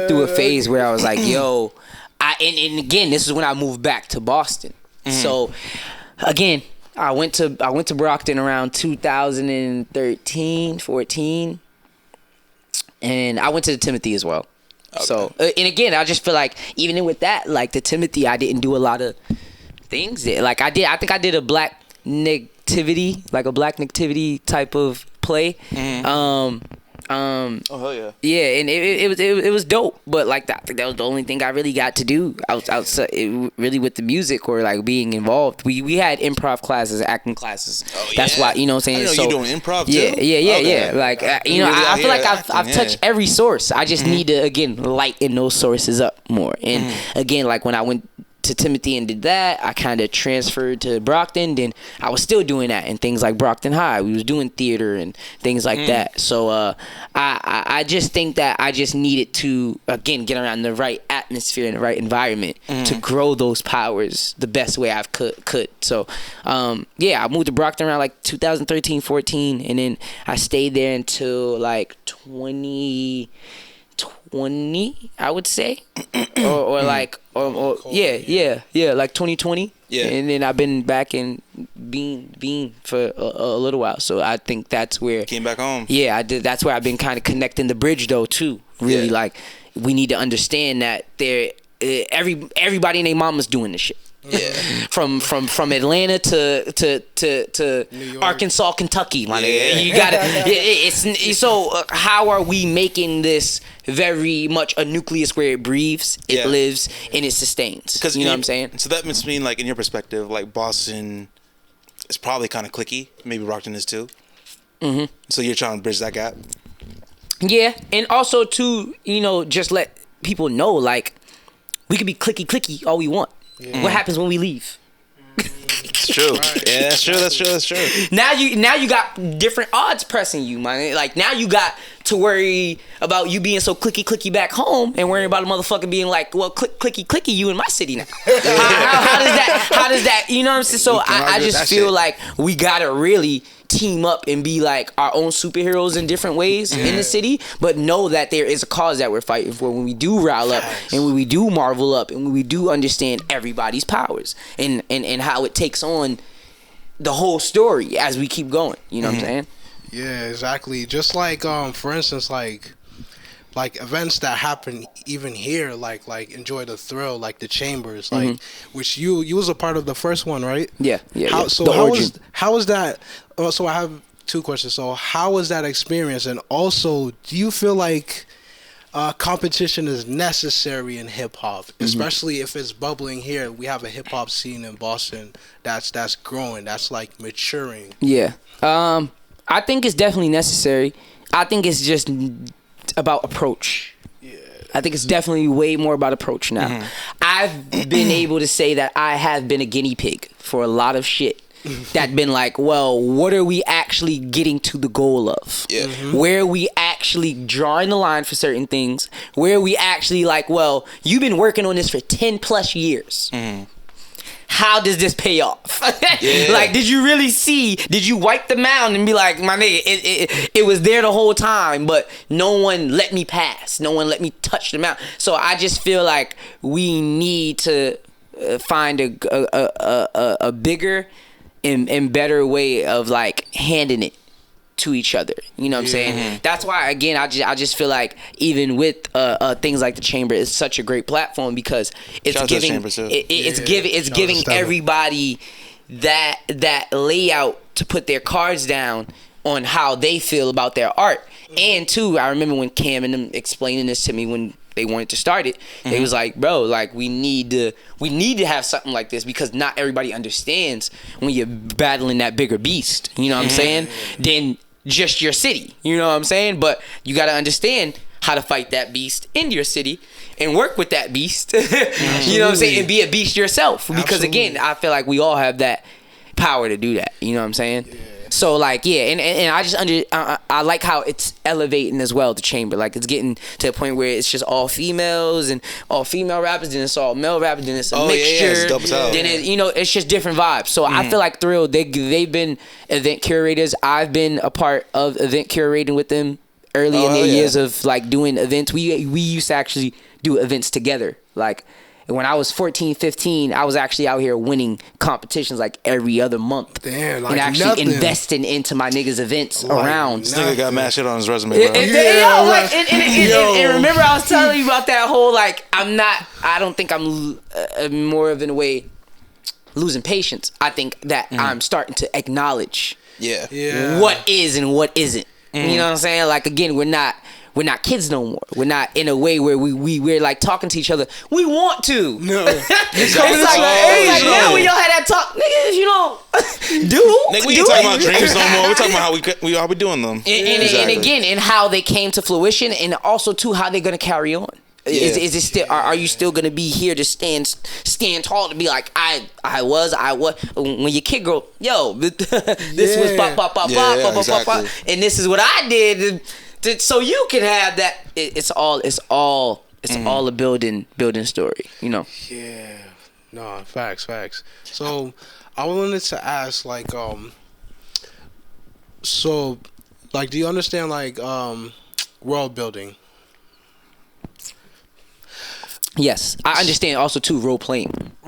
went through a phase where I was like, yo, and again, this is when I moved back to Boston. So again, I went to Brockton around 2013, 14, and I went to the Timothy as well. Okay. So and again, I just feel like even with that, like the Timothy, I didn't do a lot of things there. Like I think I did a black nativity type of play. Oh hell yeah! Yeah, and it was dope. But like that, I think that was the only thing I really got to do outside really with the music or like being involved. We had improv classes, acting classes. Oh, yeah. That's why, you know what I'm saying. I know you doing improv too. Yeah. Like you know, I feel like I've touched every source. I just need to again lighten those sources up more. And again, like when I went to Timothy and did that, I kind of transferred to Brockton. Then I was still doing that and things like Brockton High. We was doing theater and things like that. So I just think that I just needed to again get around the right atmosphere and the right environment to grow those powers the best way I could. So yeah, I moved to Brockton around like 2013, 14, and then I stayed there until like 2020, I would say, or like, like 2020. Yeah, and then I've been back in Bean for a little while. So I think that's where came back home. Yeah, I did. That's where I've been kind of connecting the bridge though too. Really, like we need to understand that everybody and their mama's doing this shit. Yeah, from Atlanta to Arkansas, Kentucky, my nigga. You gotta. It's so. How are we making this very much a nucleus where it breathes, it lives, and it sustains? You know what I'm saying? So that must mean, like in your perspective, like Boston is probably kind of cliquey. Maybe Brockton is too. So you're trying to bridge that gap. Yeah, and also too, you know, just let people know like we could be clicky all we want. Yeah. What happens when we leave? It's true. Right. Yeah, that's true. Now you got different odds pressing you, man. Like now you got to worry about you being so clicky back home and worrying about a motherfucker being like, well, clicky, you in my city now. How does that? You know what I'm saying? So I just feel like we gotta really team up and be like our own superheroes in different ways in the city, but know that there is a cause that we're fighting for when we do rile up and when we do marvel up and when we do understand everybody's powers and how it takes on the whole story as we keep going. You know what I'm saying? Yeah, exactly. Just like for instance, like events that happen even here, like Enjoy the Thrill, like the Chambers, like which you was a part of the first one, right? Yeah. So how was that? So I have two questions. So how was that experience? And also, do you feel like competition is necessary in hip hop, especially if it's bubbling here? We have a hip hop scene in Boston that's growing, that's like maturing. Yeah. I think it's definitely necessary. I think it's just about approach. I think it's definitely way more about approach now. I've been able to say that I have been a guinea pig for a lot of shit that been like, well, what are we actually getting to the goal of? Yeah. Where are we actually drawing the line for certain things? Where are we actually like, well, you've been working on this for 10 plus years. How does this pay off? Like, did you really see? Did you wipe the mound and be like, my nigga, it was there the whole time, but no one let me pass. No one let me touch the mound. So I just feel like we need to find a bigger and better way of like handing it to each other. You know what I'm saying? That's why, again, I just feel like even with things like the Chamber, it's such a great platform because it's giving everybody that layout to put their cards down on how they feel about their art. And too, I remember when Cam and them explaining this to me when they wanted to start it, they was like, bro, like we need to have something like this because not everybody understands when you're battling that bigger beast, you know what I'm saying, than just your city, you know what I'm saying? But you got to understand how to fight that beast in your city and work with that beast, you know what I'm saying, and be a beast yourself. Because again, I feel like we all have that power to do that, you know what I'm saying? So like, and I just I like how it's elevating as well, the Chamber. Like it's getting to a point where it's just all females and all female rappers, then it's all male rappers, then it's a mixture. Then it's just different vibes. So I feel like Thrill, they've been event curators. I've been a part of event curating with them early in Oh, their yeah. years of like doing events, we used to actually do events together. Like when I was 14, 15, I was actually out here winning competitions like every other month. Damn, like and actually nothing. investing into my niggas events around. This nigga got mad shit on his resume, bro. And remember I was telling you about that whole like I don't think I'm more of in a way losing patience. I think that I'm starting to acknowledge Yeah. what is and what isn't. You know what I'm saying? Like again, we're not kids no more. We're not in a way where we're like talking to each other. We want to. No. It's like now when y'all had that talk, niggas, you know, Nigga, we ain't talking about dreams no more. We're talking about how we doing them. And again, and how they came to fruition, and also too how they're gonna carry on. Is it still? Are you still gonna be here to stand tall to be like I was when your kid grow? Yo, this was pop, and this is what I did. So you can have that. It's all a building story. You know. Yeah. No, facts. So I wanted to ask, like, so, like, do you understand, like, world building? Yes, I understand also too role playing.